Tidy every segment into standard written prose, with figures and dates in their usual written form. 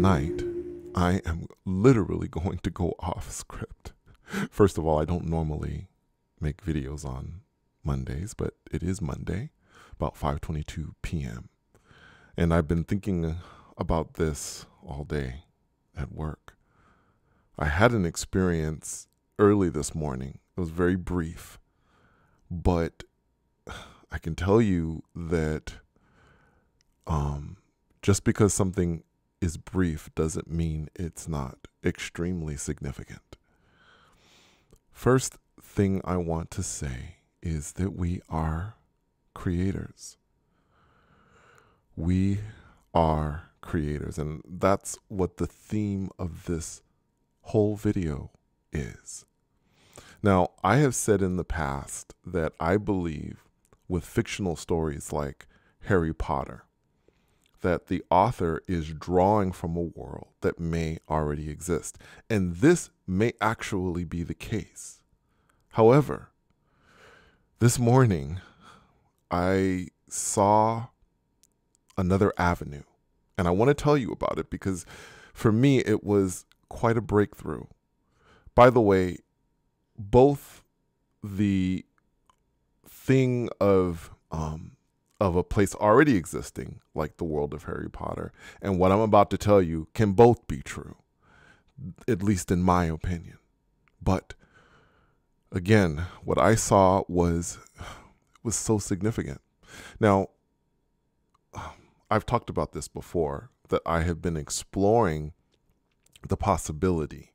tonight, I am literally going to go off script. First of all, I don't normally make videos on Mondays, but it is Monday, about 5:22 p.m. And I've been thinking about this all day at work. I had an experience early this morning. It was very brief, but I can tell you that just because something is brief doesn't mean it's not extremely significant. First thing I want to say is that we are creators. We are creators, and that's what the theme of this whole video is. Now, I have said in the past that I believe with fictional stories like Harry Potter, that the author is drawing from a world that may already exist. And this may actually be the case. However, this morning, I saw another avenue. And I want to tell you about it because for me, it was quite a breakthrough. By the way, both the thing of a place already existing, like the world of Harry Potter, and what I'm about to tell you can both be true, at least in my opinion. But again, what I saw was so significant. Now, I've talked about this before, that I have been exploring the possibility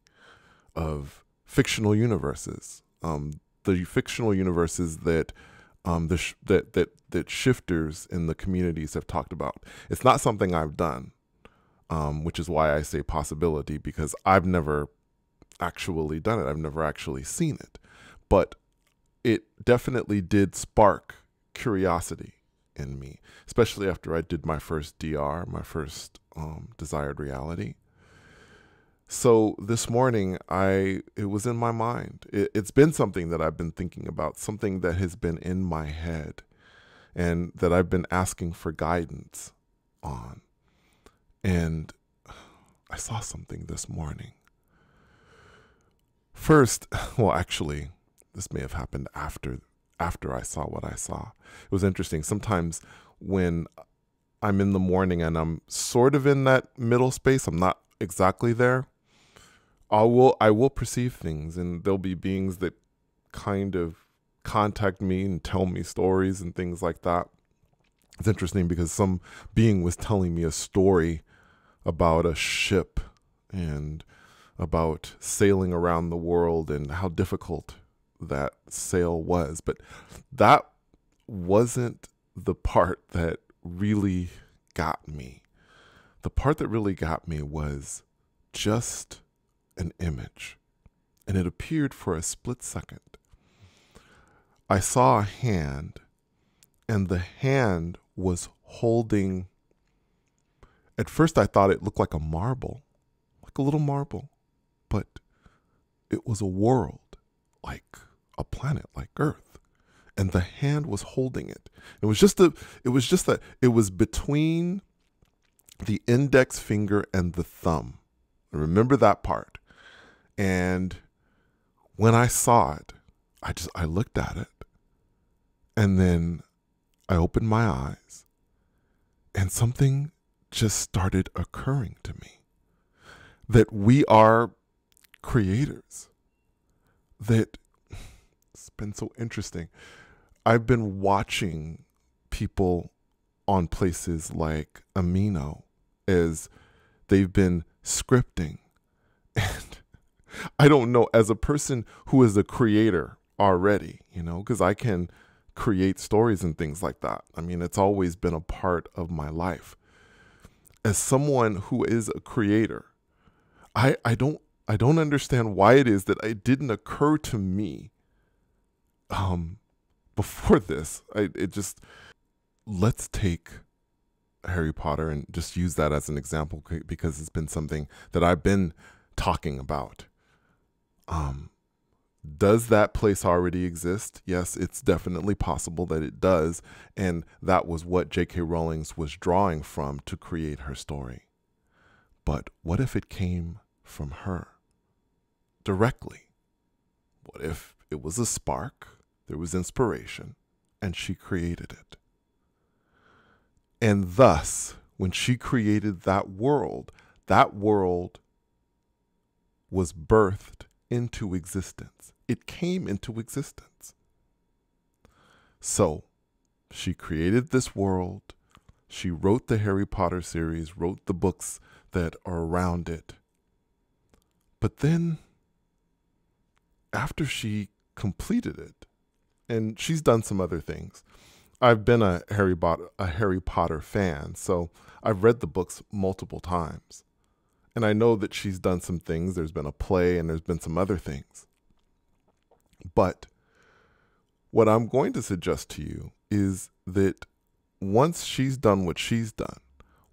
of fictional universes, the fictional universes that that shifters in the communities have talked about. It's not something I've done, which is why I say possibility, because I've never actually done it. I've never actually seen it. But it definitely did spark curiosity in me, especially after I did my first DR, my first desired reality. So this morning, it was in my mind. It's been something that I've been thinking about, something that has been in my head and that I've been asking for guidance on. And I saw something this morning. First, well, actually, this may have happened after I saw what I saw. It was interesting. Sometimes when I'm in the morning and I'm sort of in that middle space, I'm not exactly there, I will perceive things, and there'll be beings that kind of contact me and tell me stories and things like that. It's interesting because some being was telling me a story about a ship and about sailing around the world and how difficult that sail was. But that wasn't the part that really got me. The part that really got me was just an image, and it appeared for a split second. I saw a hand, and the hand was holding, at first I thought it looked like a marble, like a little marble, but it was a world, like a planet, like Earth, and the hand was holding it. It was between the index finger and the thumb. Remember that part. And when I saw it, I looked at it, and then I opened my eyes, and something just started occurring to me, that we are creators. That it's been so interesting. I've been watching people on places like Amino as they've been scripting, and I don't know, as a person who is a creator already, because I can create stories and things like that. I mean, it's always been a part of my life. As someone who is a creator, I don't understand why it is that it didn't occur to me before this. Let's take Harry Potter and just use that as an example, because it's been something that I've been talking about. Does that place already exist? Yes, it's definitely possible that it does. And that was what J.K. Rowling was drawing from to create her story. But what if it came from her directly? What if it was a spark, there was inspiration, and she created it? And thus, when she created that world was birthed into existence. It came into existence. So, she created this world. She wrote the Harry Potter series, wrote the books that are around it. But then, after she completed it, and she's done some other things. I've been a Harry Potter fan, so I've read the books multiple times. And I know that she's done some things. There's been a play and there's been some other things. But what I'm going to suggest to you is that once she's done what she's done,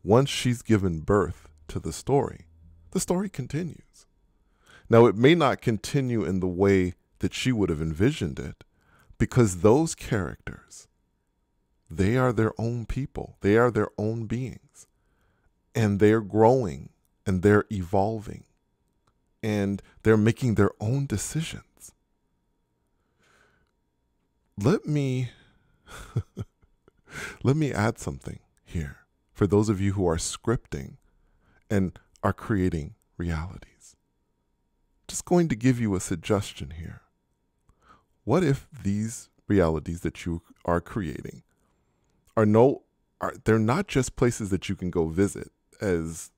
once she's given birth to the story continues. Now, it may not continue in the way that she would have envisioned it, because those characters, they are their own people. They are their own beings. And they're growing and they're evolving and they're making their own decisions. Let me add something here for those of you who are scripting and are creating realities. Just going to give you a suggestion here. What if these realities that you are creating they're not just places that you can go visit as,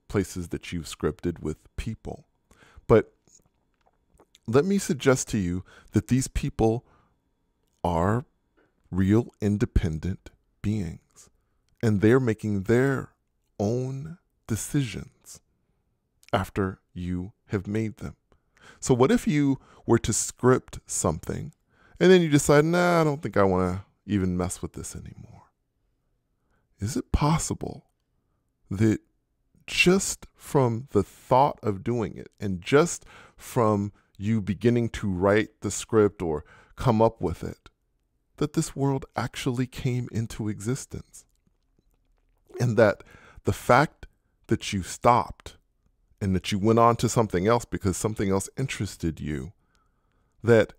places that you've scripted with people. But let me suggest to you that these people are real independent beings, and they're making their own decisions after you have made them. So what if you were to script something and then you decide, nah, I don't think I want to even mess with this anymore? Is it possible that just from the thought of doing it and just from you beginning to write the script or come up with it, that this world actually came into existence? And that the fact that you stopped and that you went on to something else because something else interested you, that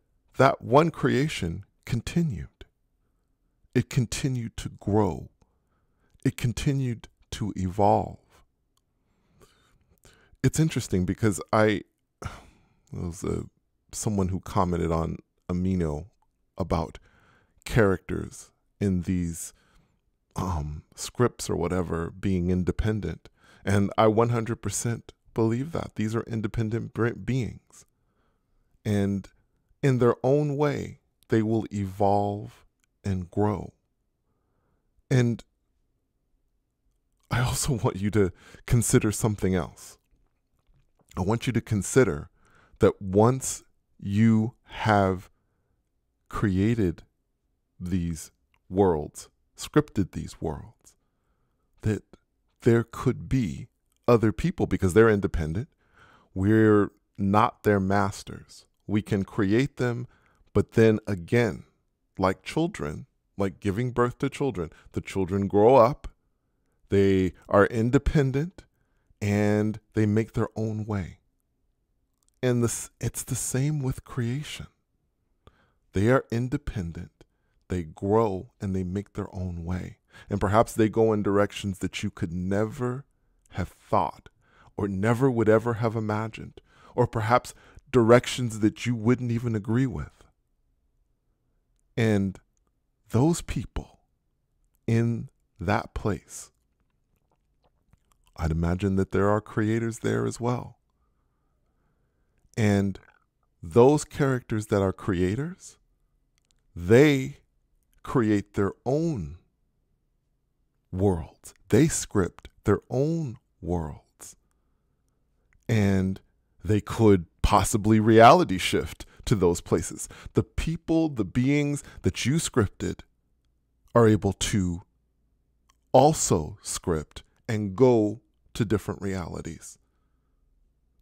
one creation continued. It continued to grow. It continued to evolve. It's interesting because there was someone who commented on Amino about characters in these scripts or whatever being independent. And I 100% believe that. These are independent beings. And in their own way, they will evolve and grow. And I also want you to consider something else. I want you to consider that once you have created these worlds, scripted these worlds, that there could be other people because they're independent. We're not their masters. We can create them, but then again, like children, like giving birth to children, the children grow up, they are independent, and they make their own way. And it's the same with creation. They are independent, they grow, and they make their own way. And perhaps they go in directions that you could never have thought or never would ever have imagined, or perhaps directions that you wouldn't even agree with. And those people in that place, I'd imagine that there are creators there as well. And those characters that are creators, they create their own worlds. They script their own worlds. And they could possibly reality shift to those places. The people, the beings that you scripted are able to also script and go to different realities.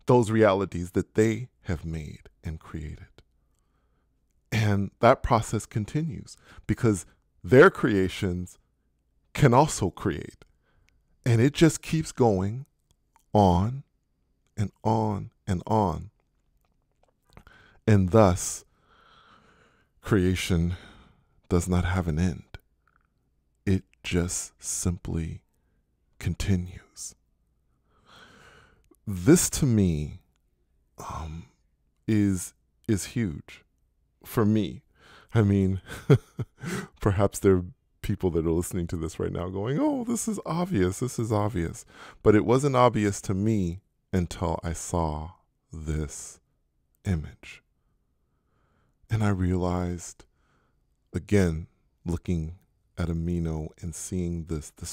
Those realities that they have made and created. And that process continues because their creations can also create. And it just keeps going on and on and on. And thus, creation does not have an end. It just simply continues. This to me is huge for me. I mean, perhaps there are people that are listening to this right now going, oh, this is obvious. This is obvious. But it wasn't obvious to me until I saw this image. And I realized, again, looking at Amino and seeing this, the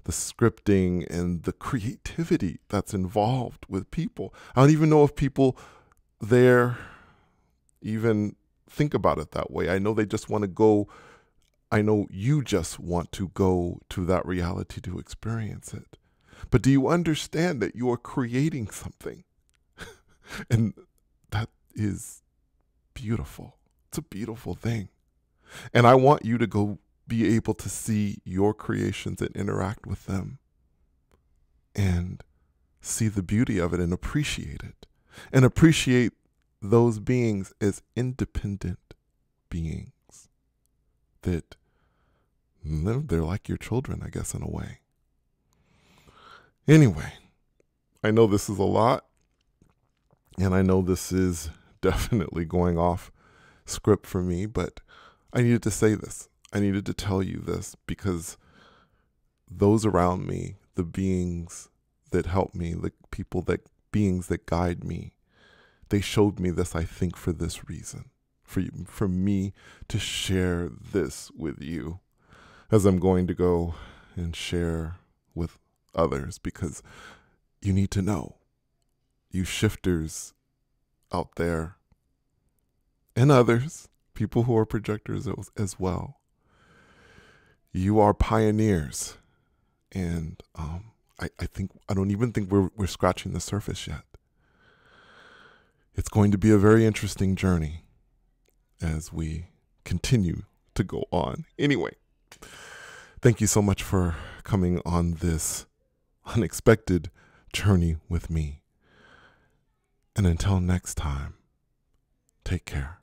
scripting and the creativity that's involved with people. I don't even know if people there even think about it that way. I know they just want to go. I know you just want to go to that reality to experience it. But do you understand that you are creating something? And that is beautiful. It's a beautiful thing. And I want you to go be able to see your creations and interact with them and see the beauty of it and appreciate it. And appreciate those beings as independent beings that they're like your children, I guess, in a way. Anyway, I know this is a lot, and I know this is definitely going off script for me, but I needed to say this. I needed to tell you this because those around me, the beings that help me, the beings that guide me, they showed me this, I think, for this reason, for me to share this with you as I'm going to go and share with others, because you need to know, you shifters out there and others, people who are projectors as well, you are pioneers. And I don't even think we're scratching the surface yet. It's going to be a very interesting journey as we continue to go on. Anyway, thank you so much for coming on this unexpected journey with me. And until next time, take care.